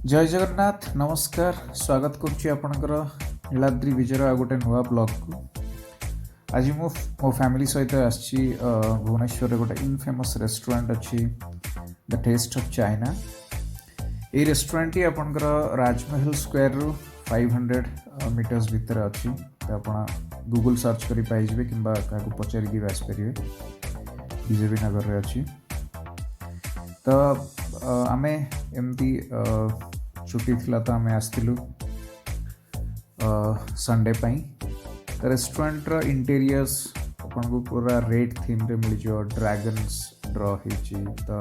जय जगन्नाथ नमस्कार स्वागत करुच्ची आपणकर नीलाद्रिविजर आ गोटे नुआ ब्लॉग को आज मो फैमिली सहित आसी भुवनेश्वर गोटे इनफेमस रेस्टोरेंट अच्छी द टेस्ट ऑफ चाइना। ये रेस्टोरेंट ही आपणकर राजमहल स्क्वायर रु 500 मीटर्स भितर अच्छी आप गूगल सर्च करी पाइबे कि पचारिकी आसपारे बीजेपी नगर रे अच्छी। तो आमे एमती छुट्टी थिला तो आमे आस्तिलु संडे पाई। तो रेस्टोरेंट रो इंटेरियर्स अपन को पूरा रेड थीम रे मिल जो ड्रैगन्स ड्रॉ हिची। तो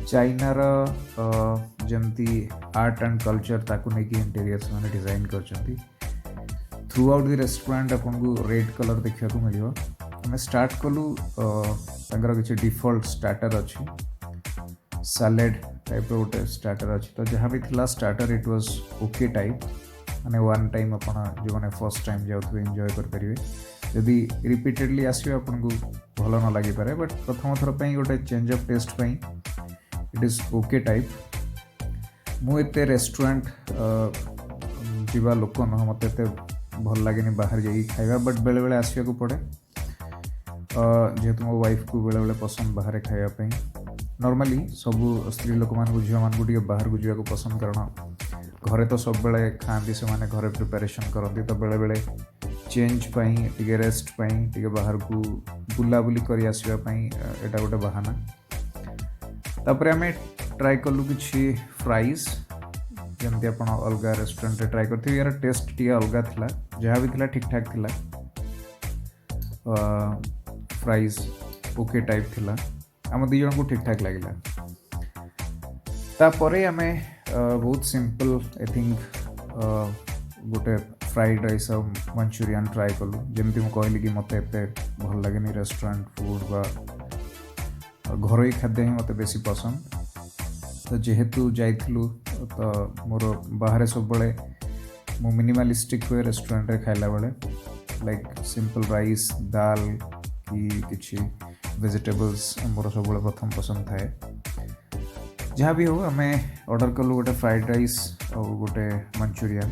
चाइना रो जमती आर्ट एंड कल्चर ताकू ने की इंटेरियर्स माने डिजाइन करचंती। थ्रू आउट द रेस्टोरेंट अपन को रेड कलर देखा को मिलियो। हमें स्टार्ट कलु तांकर किछि डिफॉल्ट स्टार्टर अछि सैलेड टाइप गोटे स्टार्टर अच्छी। तो जहाँ भी थिला starter it was okay type माने वन टाइम अपन जो मैंने फर्स्ट टाइम जाऊँ एंजॉय करेंगे। जदि रिपीटेडली आसवे आपन को भल न लगी पारे बट प्रथम थर पर गोटे चेंज ऑफ टेस्ट पई इट इज ओके टाइप। मु एते रेस्टोरेंट जीवा लोक न मत एते भल लगे बाहर जाइए खाइबा बट बेले बेले आसवा को पड़े जेहेतु मो वाइफ को बेले बेले पसंद बाहर खाइबा। नॉर्मली सबू स्त्री लोक मान झील मान बाहर को जावाक पसंद कारण घरे तो सब बेले खाती से माने घरे प्रिपरेशन करती। तो बेले बेले चेंज पाई टिके रेस्ट पाई टिके बाहर को बुलाबुली करी आसवा पाई एटा गोटे बहाना। तापर आमे ट्राई कलु किछि फ्राइज जमती आप अलग रेस्टोरेंट ट्राई करते यार टेस्ट टी अलग थिला जहाँ भी थिला ठीक ठाक थिला। फ्राइज ओके टाइप थिला आम दी जन को ठीक ठाक लगे। तापरे आमे बहुत सिंपल आई थिंक गोटे फ्राइड राइस और मंचूरियन ट्राई कलु जमती मुझे कहली कि मत एत भल लगे रेस्टोरेंट फूड बा घर खाद्य ही मत बेसी पसंद। तो जेहेतु जाइलु तो मोर बाहर सब बड़े मु मिनिमलिस्टिक हुए रेस्टोरेंट रे खाइला बेले लाइक सिंपल राइस दाल कि किछि वेजिटेबल्स मोर सब प्रथम पसंद थाए। जहाँ भी हो आम ऑर्डर कलु गोटे फ्राइड राइस और गोटे मंचूरियन।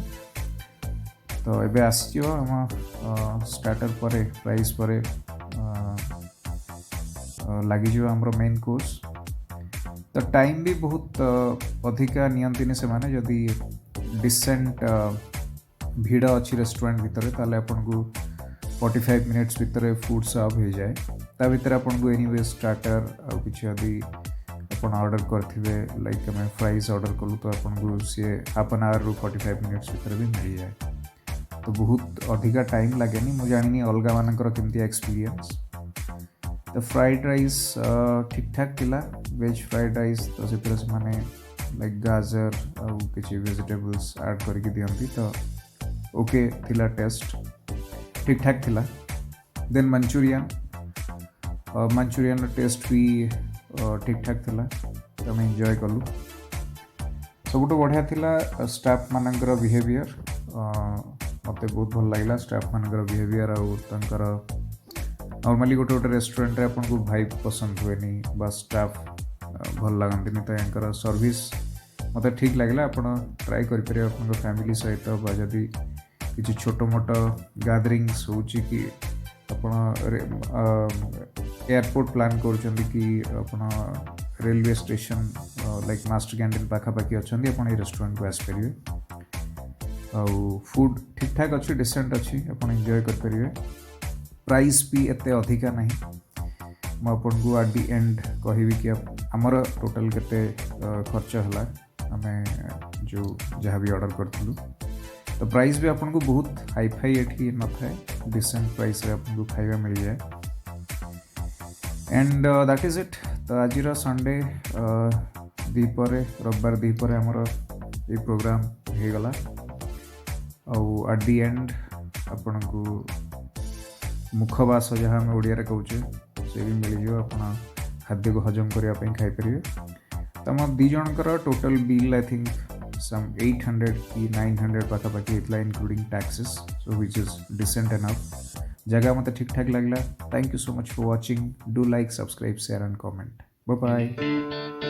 तो एबे आसियो आम स्टार्टर पर प्राइस पर लगी आमर मेन कोर्स। तो टाइम भी बहुत अधिका नियंतिनी से माने जदि डिसेंट भीड़ अच्छी रेस्टोरेंट भितर ताले आपन को 45 मिनिट्स भितर फूड सर्व हो जाए। ता भितर आपन को एनीवे स्टार्टर और किछि यदि अपन ऑर्डर करथिबे लाइक मैं फ्राइज ऑर्डर कलु तो आपन को सी हाफ एन आवर रु 45 मिनिट्स भितर भी मिल जाए। तो बहुत अधिका टाइम लगेनी मु जानिनी अलगा मानकर केमती एक्सपीरियंस। तो फ्राइड राइस ठीक ठाक थिला वेज फ्राइड राइस। तो से माने लाइक गाजर और किछि वेजिटेबल्स ऐड करके दियंती तो ओके थिला टेस्ट ठीक ठाक थिला। देन मंचूरियन टेस्ट भी ठीक ठाक थिला तो मैं एंजॉय कलु। सबुठ बढ़िया थिला स्टाफ मानकर बिहेवियर मत बहुत भल लगे। स्टाफ मानकर बिहेवियर और तंकर नॉर्मली गोटे गोटे रेस्टोरेंट रे आपन को भाई पसंद हुए बा स्टाफ भल लगती तो यहाँ सर्विस मत ठीक लगे। आप ट्राई करेंगे आप फैमिली सहित बा जदि किसी छोट मोट गैदरिंग्स हो कि एयरपोर्ट प्लान कर कि railway station like master canteen पाखापाखि अच्छा आप रेस्टोरेंट को आसपारे और फूड ठीक ठाक अच्छी डिसेंट अच्छी आप एंजॉय करेंगे। प्राइस भी एत अधिका नहीं मुझे को एट दी एंड कहबी कि आमर टोटल केते खर्च है आम जो जहाँ भी ऑर्डर करूँ। तो प्राइस भी आपन को बहुत हाई फाई एठी न था डिसेंट प्राइस रे आपन को खाइबा मिल जाए। And that is it. तो आज संडे दीपरे रविवार दीपरे आमर ये प्रोग्राम हो गला और एट दी एंड आपन को मुखवास जहाँ आम ओडिया कहचे से भी मिल जाए आप खाद्य को हजम करने खाई पारे। तो आम दी जनकर total bill I think some 800 की 900 पाखापाखि इतला including taxes so which is decent enough जगह मत ठीक ठाक लगला। Thank you so much for watching. Do like subscribe share and comment. Bye bye.